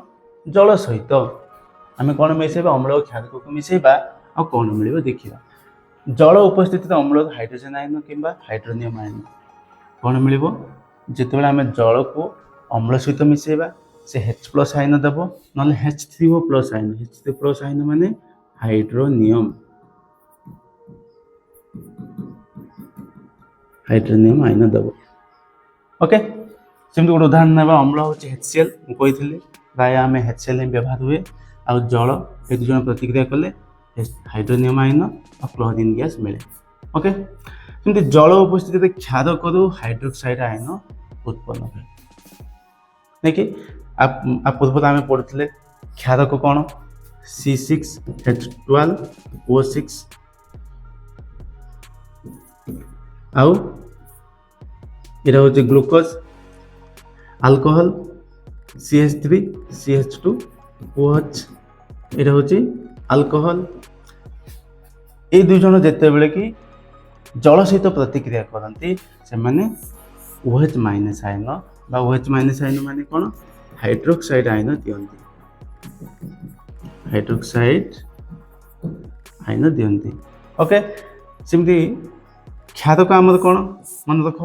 ଜଳ ସହିତ ଆମେ କ'ଣ ମିଶାଇବା? ଅମ୍ଳ ଓ କ୍ଷାରକକୁ ମିଶାଇବା, ଆଉ କ'ଣ ମିଳିବ ଦେଖିବା। ଜଳ ଉପସ୍ଥିତିରେ ଅମ୍ଳର ହାଇଡ୍ରୋଜେନ ଆଇନ କିମ୍ବା ହାଇଡ୍ରୋନିୟମ ଆଇନ କ'ଣ ମିଳିବ? ଯେତେବେଳେ ଆମେ ଜଳକୁ ଅମ୍ଳ ସହିତ ମିଶାଇବା ସେ H+ ଆଇନ ଦେବ, ନହେଲେ H3O+ ଆଇନ। H3+ ଆଇନ ମାନେ ହାଇଡ୍ରୋନିୟମ, ହାଇଡ୍ରୋନିୟମ ଆଇନ ଦେବ। ଓକେ, ସେମିତି ଗୋଟେ ଉଦାହରଣ ନେବା, ଅମ୍ଳ ହେଉଛି HCl, ମୁଁ କହିଥିଲି ପ୍ରାୟ ଆମେ HCl ହିଁ ବ୍ୟବହାର ହୁଏ, ଆଉ ଜଳ, ଏ ଦୁଇ ଜଣ ପ୍ରତିକ୍ରିୟା କଲେ ହାଇଡ୍ରୋନିୟମ ଆଇନ ଆଉ କ୍ଲୋରିନ୍ ଗ୍ୟାସ୍ ମିଳେ। ଓକେ, ସେମିତି ଜଳ ଉପସ୍ଥିତିରେ କ୍ଷାରକରୁ ହାଇଡ୍ରୋକ୍ସାଇଡ୍ ଆଇନ ଉତ୍ପନ୍ନ ହୁଏ, ନାଇଁ କି। ପୂର୍ବରୁ ଆମେ ପଢ଼ୁଥିଲେ କ୍ଷାରକ କ'ଣ? C6H12O6, ଆଉ ଏଇଟା ହେଉଛି ଗ୍ଲୁକୋଜ, ଆଲକୋହଲ CH3CH2OH, ଏଇଟା ହେଉଛି ଆଲକୋହଲ। এই ଦୁଇ ଜଣ ଯେତେବେଳେ କି ଜଳ ସହିତ ପ୍ରତିକ୍ରିୟା କରନ୍ତି, ସେମାନେ OH- ଆଇନ ବା OH- ଆଇନ ମାନେ କ'ଣ? ହାଇଡ୍ରୋକ୍ସାଇଡ୍ ଆଇନ ଦିଅନ୍ତି, ହାଇଡ୍ରୋକ୍ସାଇଡ୍ ଆଇନ ଦିଅନ୍ତି। ओके सेमती क्षारक आमर कौन मन रख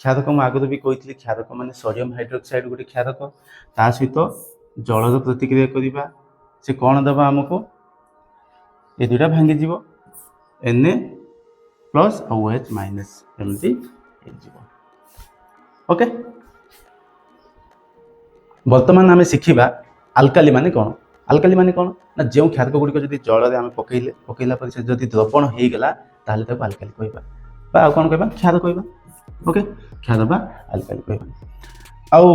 क्षारक मुझे आगुरी भी कही क्षारक माने सोडियम हाइड्रोक्साइड गोटे क्षारक ता सहित जलर प्रतिक्रिया करवा से कौन दबा आमको ये दुटा भांगी जीव Na प्लस और OH माइनस एमती ओके वर्तमान आम शिखा आल्काली माने कौन आल्काली माने कौन ना जो क्षारक गुड़िक जब जल आम पकईला पर से जब द्रवण हो गला ताहले ताको आल्काली कहबा कौन कहबा क्षार कहबा ओके क्षार बा आल्काली कहबा आउ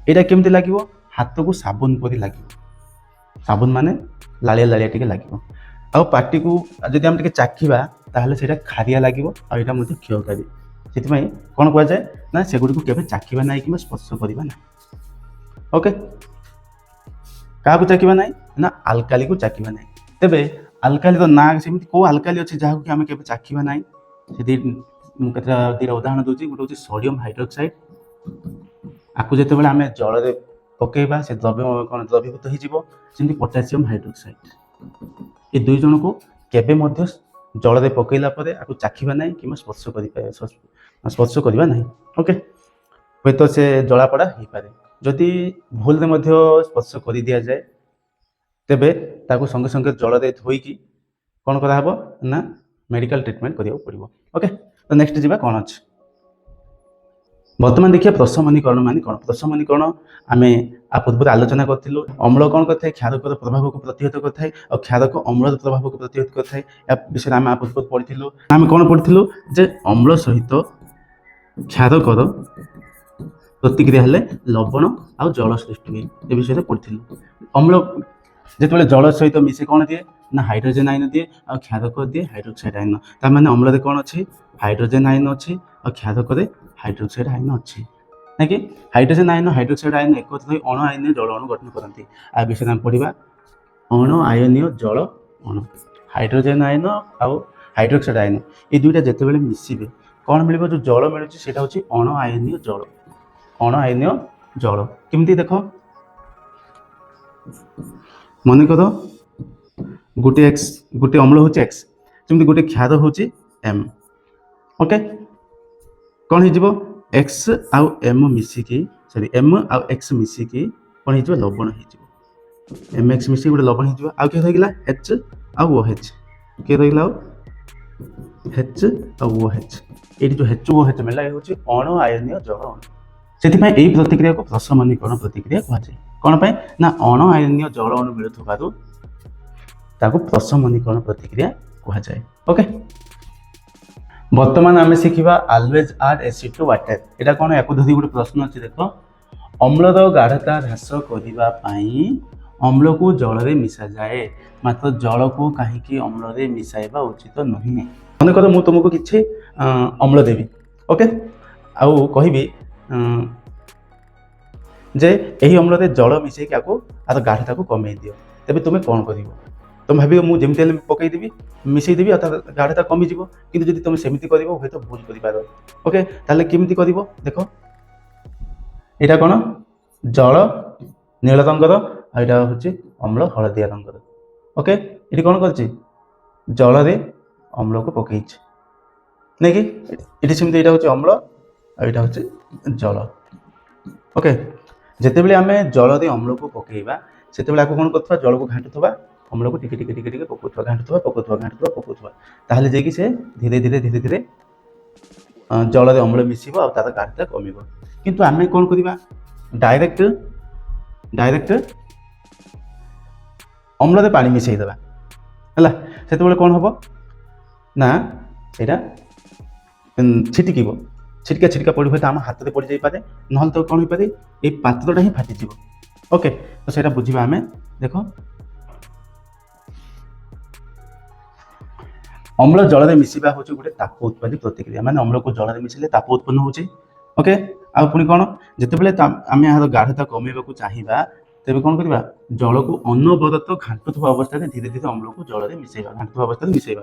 एटा केमती लागिवो हाथ को साबुन परी लागिवो साबुन माने लालिया लालिया टिके लागिवो आउ पार्टी को जदि हम टिके चाखिबा ताहले सेटा खारिया लागिवो आ एटा मध्ये क्षयकारी सेति कौन कह जाए ना सेगुड़ी को केबे चाखिबा नाही कि स्पर्श करिबा ना ओके क्या चाखिबा ना ना आल्काली को चाखिबा ना तेबे आल्काली तो ना सेमती को आल्काली अच्छे जहाँ कि आम के चाखिबा ना से दुटा उदाहरण दूसरी गोटे हूँ सोडियम हाइड्रोक्साइड आपको जिते बड़े आम जल पकेबा से द्रव्य कौन द्रवीभूत होती पोटासियम हाइड्रोक्साइड ये दुई जन को केबे मध्य जल पकेला आपको चाखिबा ना कि स्पर्श करवा ना ओके हे तो से जलापड़ा हो पारे जदि भूल स्पर्श कर दि जाए तेबे ताको संगे संगे जल दे धोईकी कौन कराहब ना मेडिकल ट्रिटमेंट करिया पड़िबो ओके तो नेक्स्ट जीवा कौन अच्छे बर्तमान देखिए प्रशमनीकरण माने कौन प्रशमनीकरण आम आ पूर्व आलोचना करूँ अम्ल कौन करता है क्षारक प्रभाव को प्रतिहत करता है और क्षारक अम्ल प्रभाव को प्रतिहत करता है या विषय आम आ पूर्व पढ़ी आम कौन पढ़ी जे अम्ल सहित क्षारक प्रतिक्रिया हेले लवण आ जल सृष्टि हुए ये विषय पढ़ी अम्ल जिते जल सहित मिसे कौन दिए ना हाइड्रोजेन आयन दिए और क्षारक दिए हाइड्रोक्साइड आयन तार माने अम्ल कौन अच्छी हाइड्रोजेन आयन अच्छी और क्षारक हाइड्रोक्साइड आयन अच्छी ना कि हाइड्रोजेन आयन हाइड्रोक्साइड आयन एक अणु आयनीय जल अणु गठन करती आ विषय आम पढ़ा अणु आयनीय जल अणु हाइड्रोजेन आयन आउ हाइड्रोक्साइड आयन ये दुईटा जिते बड़े मिसबे कौन मिल जो जल मिलूँ से हूँ अणु आयनीय जल अणु आयनीय जल केमती देख मन कर गोटे एक्स गोटे अम्ल हूँ एक्स जमी गोटे क्षार हूँ एम ओके कौन हो एक्स आउ एम मिसिकी सॉरी एम आउ एक्स मिसिकी कौन हो लवण हो एम एक्स मिसिकी गोटे लवण हो आउ किए रहीगला एच आउ ओ एच किए रहीगला एच आउ ओ एच ये जो एच ओ एच मिला हूँ अणु आयनीय जल अणु से प्रतिक्रिया को प्रशमनीकरण प्रतिक्रिया कहुए कौन पाए ना अणु आयनीय जल अणु मिलुथबारु ताको प्रशमनीकरण प्रतिक्रिया कहुए ओके वर्तमान आम शिखा always add acid to water यहाँ कौन या धरी गोटे प्रश्न अच्छे देख अम्लर गाढ़ता ह्रास करने अम्ल को जल में मिसा जाए मात्र जल को कहीं अम्ल मिसाइबा उचित नुहे मन कर मुझे तुमको किसी अम्ल देवी ओके आउ कहि जे यही अम्ल जल मिसई आर गाढ़ता को कमे दियो तेज तुम्हें कौन कर तुम भाव मुझे पकईदेवी मिसईदेवी गाढ़ता कमिज कि जब तुम सेमती कर हूँ तो भूल कर ओके ताले केमती कर देख यहाँ कौन जल नील रंगर आईटा हूँ अम्ल हलदिया रंगर ओके ये कौन कर जल अम्ल को पकई नहीं कि ये सेमती यहाँ हूँ अम्ल आईटा हूँ जल ओके जिते आम जल अम्ल को पकईबा से कौन कर जल को घाटुवा अम्ल को टिके टिके टिके टिके पकौथुवा घाटुवा पकौथुवा घाटुवा पकौथुवा ताहले जाइए से धीरे धीरे धीरे धीरे जल अम्ल मिसिब आ तार गाढ़ता कमिब किंतु आम कौन करवा डायरेक्ट डायरेक्ट अम्ल पानी मिसईदेवा है से कौन हम ना यहाँ छिटिक छिटका छिटका पड़ हुए तो आम हाथ में पड़ जापे ना तो कौन हो पारे ये पात्रटा ही फाटिज ओके तो सही बुझा आम देख अम्ल जल में मिसवा हूँ गोटे ताप उत्पादी प्रतिक्रिया माने अम्ल को जल में मिसले ताप उत्पन्न होचे ओके आ पुणी कौन जिते आम यार गाढ़ता कमेबा चाहिए तेज कौन करवा जल को अनवरत घाटुवा अवस्था धीरे धीरे अम्ल को जल में मिसैबा घाटुवा अवस्था मिसैबा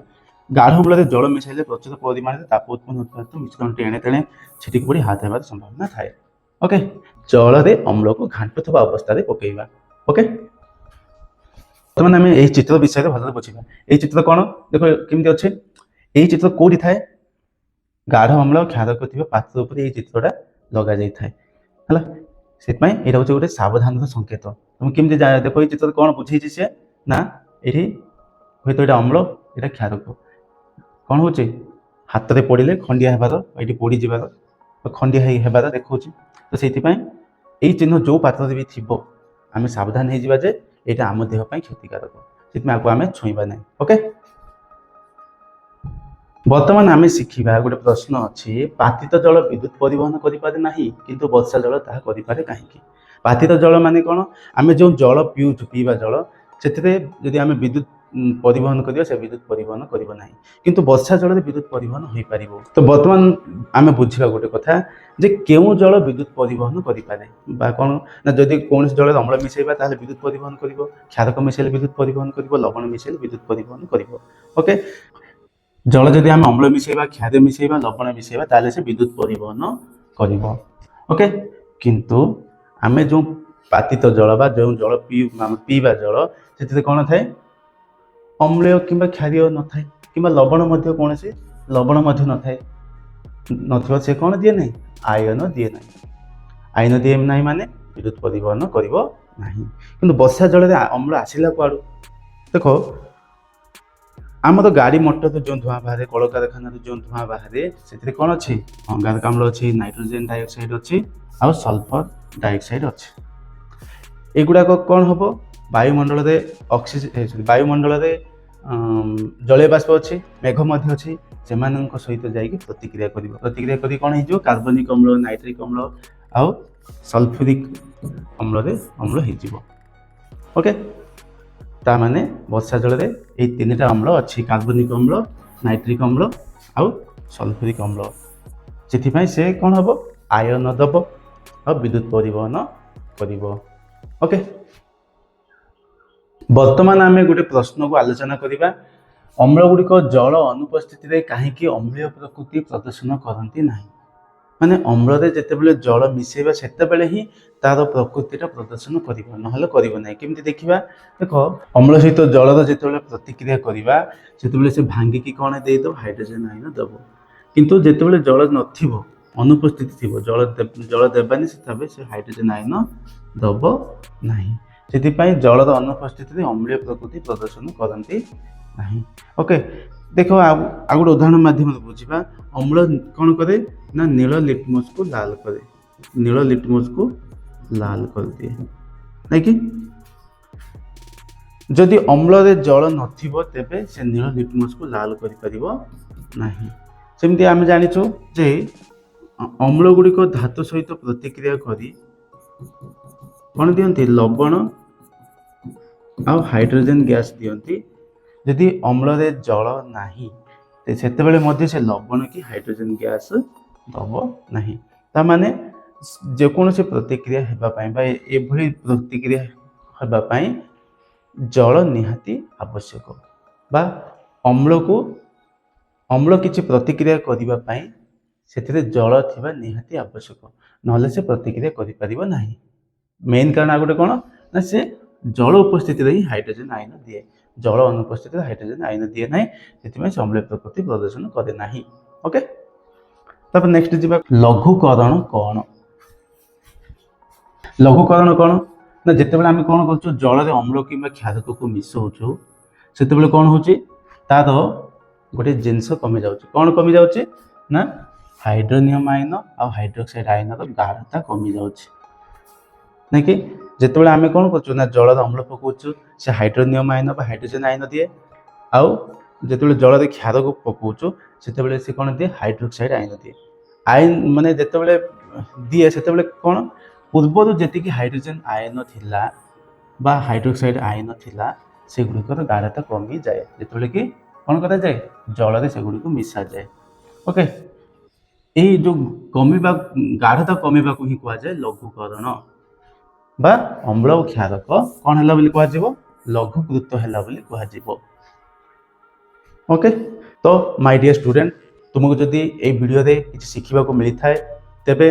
गाढ़ अम्ल जल मिसाइले प्रचुर परिमाण ताप उत्पन्न होता तो मिश्रण टेणे तेणे छिटिक पड़ी हाथ होबार संभावना थाए ओके जल में अम्ल को घाटुवा अवस्था पकईबा ओके बर्तमान आम यही चित्र विषय भल बुझा ये चित्र कौन देख केमती अच्छे এই চিত্র কোটি থাকে গাঢ় অম্ল ক্ষারক ଥିବା ପାତ୍ର ଉପରେ এই ଚିତ୍ରଟା ଲଗା ଯାଇଥାଏ ହେଲା ସେଥିପାଇଁ ଏଇଟା ହେଉଛି ଗୋଟେ ସାବଧାନର ସଂକେତ তুমি କେମିତି ଦେଖ এই ଚିତ୍ରରେ କ'ଣ ବୁଝେଇଛି ସେ ନା ଏଠି ହୁଏତ ଏଇଟା ଅମ୍ଳ ଏଇଟା କ୍ଷାରକ କ'ଣ ହେଉଛି ହାତରେ ପଡ଼ିଲେ ଖଣ୍ଡିଆ ହେବାର ଏଇଠି ପୋଡ଼ିଯିବାର ଖଣ୍ଡିଆ ହେବାର ଦେଖାଉଛି ତ ସେଇଥିପାଇଁ ଏଇ ଚିହ୍ନ ଯେଉଁ ପାତ୍ରରେ ବି ଥିବ ଆମେ ସାବଧାନ ହେଇଯିବା ଯେ ଏଇଟା ଆମ ଦେହ ପାଇଁ କ୍ଷତିକାରକ ସେଥିପାଇଁ ଆକୁ ଆମେ ଛୁଇଁବା ନାହିଁ ଓକେ ବର୍ତ୍ତମାନ ଆମେ ଶିଖିବା ଗୋଟେ ପ୍ରଶ୍ନ ଅଛି ପାତିତ ଜଳ ବିଦ୍ୟୁତ ପରିବହନ କରିପାରେ ନାହିଁ କିନ୍ତୁ ବର୍ଷା ଜଳ ତାହା କରିପାରେ କାହିଁକି ପାତିତ ଜଳ ମାନେ କ'ଣ ଆମେ ଯେଉଁ ଜଳ ପିଉଛୁ ପିଇବା ଜଳ ସେଥିରେ ଯଦି ଆମେ ବିଦ୍ୟୁତ ପରିବହନ କରିବା ସେ ବିଦ୍ୟୁତ ପରିବହନ କରିବ ନାହିଁ କିନ୍ତୁ ବର୍ଷା ଜଳରେ ବିଦ୍ୟୁତ ପରିବହନ ହୋଇପାରିବ ତ ବର୍ତ୍ତମାନ ଆମେ ବୁଝିବା ଗୋଟେ କଥା ଯେ କେଉଁ ଜଳ ବିଦ୍ୟୁତ ପରିବହନ କରିପାରେ ବା କ'ଣ ନା ଯଦି କୌଣସି ଜଳରେ ଅମ୍ଳ ମିଶାଇବା ତାହେଲେ ବିଦ୍ୟୁତ ପରିବହନ କରିବ କ୍ଷାରକ ମିଶାଇଲେ ବିଦ୍ୟୁତ ପରିବହନ କରିବ ଲବଣ ମିଶାଇଲେ ବିଦ୍ୟୁତ ପରିବହନ କରିବ ଓକେ ଜଳ ଯଦି ଆମେ ଅମ୍ଳ ମିଶାଇବା କ୍ଷାର ମିଶାଇବା ଲବଣ ମିଶାଇବା ତାହେଲେ ସେ ବିଦ୍ୟୁତ ପରିବହନ କରିବ ଓକେ କିନ୍ତୁ ଆମେ ଯେଉଁ ପାତିତ ଜଳ ବା ଯେଉଁ ଜଳ ପିଇବା ଜଳ ସେଥିରେ କ'ଣ ଥାଏ ଅମ୍ଳୀୟ କିମ୍ବା କ୍ଷାରୀୟ ନଥାଏ କିମ୍ବା ଲବଣ ମଧ୍ୟ କୌଣସି ଲବଣ ମଧ୍ୟ ନଥିବ ସେ କ'ଣ ଦିଏ ନାହିଁ ଆୟନ ଦିଏ ନାହିଁ ଆୟନ ଦିଏ ନାହିଁ ମାନେ ବିଦ୍ୟୁତ ପରିବହନ କରିବ ନାହିଁ କିନ୍ତୁ ବର୍ଷା ଜଳରେ ଅମ୍ଳ ଆସିଲା କୁଆଡ଼ୁ ଦେଖ ଆମର ଗାଡ଼ି ମଟରରୁ ଯେଉଁ ଧୂଆଁ ବାହାରେ କଳକାରଖାନାରୁ ଯେଉଁ ଧୂଆଁ ବାହାରେ ସେଥିରେ କ'ଣ ଅଛି ଅଙ୍ଗାରକାମ୍ଳ ଅଛି ନାଇଟ୍ରୋଜେନ୍ ଡାଇଅକ୍ସାଇଡ୍ ଅଛି ଆଉ ସଲଫର ଡାଇଅକ୍ସାଇଡ୍ ଅଛି ଏଗୁଡ଼ାକ କ'ଣ ହେବ ବାୟୁମଣ୍ଡଳରେ ବାୟୁମଣ୍ଡଳରେ ଜଳୀୟ ବାଷ୍ପ ଅଛି ମେଘ ମଧ୍ୟ ଅଛି ସେମାନଙ୍କ ସହିତ ଯାଇକି ପ୍ରତିକ୍ରିୟା କରି କ'ଣ ହେଇଯିବ କାର୍ବନିକ ଅମ୍ଳ ନାଇଟ୍ରିକ ଅମ୍ଳ ଆଉ ସଲଫ୍ୟୁରିକ ଅମ୍ଳ ହେଇଯିବ ଓକେ ତା ମାନେ ବର୍ଷା ଜଳରେ ଏଇ ତିନିଟା ଅମ୍ଳ ଅଛି କାର୍ବନିକ ଅମ୍ଳ ନାଇଟ୍ରିକ ଅମ୍ଳ ଆଉ ସଲଫ୍ୟୁରିକ ଅମ୍ଳ ସେଥିପାଇଁ ସେ କ'ଣ ହେବ ଆୟନ ଦେବ ଆଉ ବିଦ୍ୟୁତ ପରିବହନ କରିବ ଓକେ ବର୍ତ୍ତମାନ ଆମେ ଗୋଟେ ପ୍ରଶ୍ନକୁ ଆଲୋଚନା କରିବା ଅମ୍ଳ ଗୁଡ଼ିକ ଜଳ ଅନୁପସ୍ଥିତିରେ କାହିଁକି ଅମ୍ଳୀୟ ପ୍ରକୃତି ପ୍ରଦର୍ଶନ କରନ୍ତି ନାହିଁ ମାନେ ଅମ୍ଳରେ ଯେତେବେଳେ ଜଳ ମିଶାଇବା ସେତେବେଳେ ହିଁ ତାର ପ୍ରକୃତିଟା ପ୍ରଦର୍ଶନ କରିବ ନହେଲେ କରିବ ନାହିଁ କେମିତି ଦେଖିବା ଦେଖ ଅମ୍ଳ ସହିତ ଜଳର ଯେତେବେଳେ ପ୍ରତିକ୍ରିୟା କରିବା ସେତେବେଳେ ସେ ଭାଙ୍ଗିକି କ'ଣ ଦେଇଦେବ ହାଇଡ୍ରୋଜେନ୍ ଆୟନ ଦେବ କିନ୍ତୁ ଯେତେବେଳେ ଜଳ ନଥିବ ଅନୁପସ୍ଥିତି ଥିବ ଜଳ ଦେବାନି ସେତେବେଳେ ସେ ହାଇଡ୍ରୋଜେନ୍ ଆୟନ ଦେବ ନାହିଁ ସେଥିପାଇଁ ଜଳର ଅନୁପସ୍ଥିତିରେ ଅମ୍ଳୀୟ ପ୍ରକୃତି ପ୍ରଦର୍ଶନ କରନ୍ତି ନାହିଁ ଓକେ ଦେଖ ଆଉ ଗୋଟେ ଉଦାହରଣ ମାଧ୍ୟମରେ ବୁଝିବା ଅମ୍ଳ କ'ଣ କରେ ନା ନୀଳ ଲିଟମସକୁ ଲାଲ କରିଦିଏ ନାଇଁ କି ଯଦି ଅମ୍ଳରେ ଜଳ ନଥିବ ତେବେ ସେ ନୀଳ ଲିଟମସକୁ ଲାଲ କରିପାରିବ ନାହିଁ ସେମିତି ଆମେ ଜାଣିଛୁ ଯେ ଅମ୍ଳ ଗୁଡ଼ିକ ଧାତୁ ସହିତ ପ୍ରତିକ୍ରିୟା କରି କ'ଣ ଦିଅନ୍ତି ଲବଣ ଆଉ ହାଇଡ୍ରୋଜେନ୍ ଗ୍ୟାସ୍ ଦିଅନ୍ତି ଯଦି ଅମ୍ଳରେ ଜଳ ନାହିଁ ସେତେବେଳେ ମଧ୍ୟ ସେ ଲବଣ କି ହାଇଡ୍ରୋଜେନ୍ ଗ୍ୟାସ୍ ଦେବ ନାହିଁ ତାମାନେ ଯେକୌଣସି ପ୍ରତିକ୍ରିୟା ହେବା ପାଇଁ ବା ଏଭଳି ପ୍ରତିକ୍ରିୟା ହେବା ପାଇଁ ଜଳ ନିହାତି ଆବଶ୍ୟକ ବା ଅମ୍ଳ କିଛି ପ୍ରତିକ୍ରିୟା କରିବା ପାଇଁ ସେଥିରେ ଜଳ ଥିବା ନିହାତି ଆବଶ୍ୟକ ନହେଲେ ସେ ପ୍ରତିକ୍ରିୟା କରିପାରିବ ନାହିଁ ମେନ୍ କାରଣ ଆଉ ଗୋଟେ କ'ଣ ନା ସେ ଜଳ ଉପସ୍ଥିତିରେ ହିଁ ହାଇଡ୍ରୋଜେନ୍ ଆୟନ ଦିଏ ଜଳ ଅନୁପସ୍ଥିତିରେ ହାଇଡ୍ରୋଜେନ୍ ଆୟନ ଦିଏ ନାହିଁ ସେଥିପାଇଁ ସେ ଅମ୍ଳୀୟ ପ୍ରକୃତି ପ୍ରଦର୍ଶନ କରେ ନାହିଁ ଓକେ ତାପରେ ନେକ୍ସଟ ଯିବା ଲଘୁକରଣ କ'ଣ ନା ଯେତେବେଳେ ଆମେ କ'ଣ କରୁଛୁ ଜଳରେ ଅମ୍ଳ କିମ୍ବା କ୍ଷାରକକୁ ମିଶାଉଛୁ ସେତେବେଳେ କ'ଣ ହେଉଛି ତାର ଗୋଟେ ଜିନିଷ କମିଯାଉଛି କ'ଣ କମିଯାଉଛି ନା ହାଇଡ୍ରୋନିୟମ ଆୟନ ଆଉ ହାଇଡ୍ରୋକ୍ସାଇଡ୍ ଆୟନର ଗାଢ଼ତା କମିଯାଉଛି ନାଇଁ କି ଯେତେବେଳେ ଆମେ କ'ଣ କରୁଛୁ ନା ଜଳର ଅମ୍ଳ ପକାଉଛୁ ସେ ହାଇଡ୍ରୋନିୟମ ଆୟନ ବା ହାଇଡ୍ରୋଜେନ୍ ଆୟନ ଦିଏ ଆଉ ଯେତେବେଳେ ଜଳରେ କ୍ଷାରକୁ ପକାଉଛୁ ସେତେବେଳେ ସେ କ'ଣ ଦିଏ ହାଇଡ୍ରୋକ୍ସାଇଡ୍ ଆୟନ ଦିଏ ମାନେ ଯେତେବେଳେ ଦିଏ ସେତେବେଳେ କ'ଣ ପୂର୍ବରୁ ଯେତିକି ହାଇଡ୍ରୋଜେନ୍ ଆୟନ ଥିଲା ବା ହାଇଡ୍ରୋକ୍ସାଇଡ୍ ଆୟନ ଥିଲା ସେଗୁଡ଼ିକର ଗାଢ଼ତା କମିଯାଏ ଯେତେବେଳେ କି କ'ଣ କରାଯାଏ ଜଳରେ ସେଗୁଡ଼ିକୁ ମିଶାଯାଏ ଓକେ ଏଇ ଯେଉଁ ଗାଢ଼ତା କମିବାକୁ ହିଁ କୁହାଯାଏ ଲଘୁକରଣ ବା ଅମ୍ଳ ଓ କ୍ଷାରକ କ'ଣ ହେଲା ବୋଲି କୁହାଯିବ ଲଘୁକୃତ ହେଲା ବୋଲି କୁହାଯିବ ଓକେ ତ ମାଇ ଡିୟର ଷ୍ଟୁଡେଣ୍ଟ ତୁମକୁ ଯଦି ଏଇ ଭିଡ଼ିଓରେ କିଛି ଶିଖିବାକୁ ମିଳିଥାଏ ତେବେ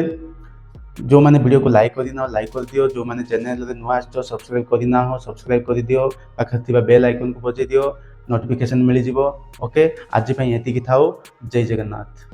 ଯେଉଁମାନେ ଭିଡ଼ିଓକୁ ଲାଇକ୍ କରିନାହ ଲାଇକ୍ କରିଦିଅ ଯେଉଁମାନେ ଚ୍ୟାନେଲରେ ନୂଆ ଆସିଛ ସବସ୍କ୍ରାଇବ୍ କରିନାହ ସବସ୍କ୍ରାଇବ୍ କରିଦିଅ ପାଖରେ ଥିବା ବେଲ୍ ଆଇକନ୍କୁ ବଜାଇ ଦିଅ नोटिफिकेशन मिल ओके आज एतिकी थाओ जय जगन्नाथ।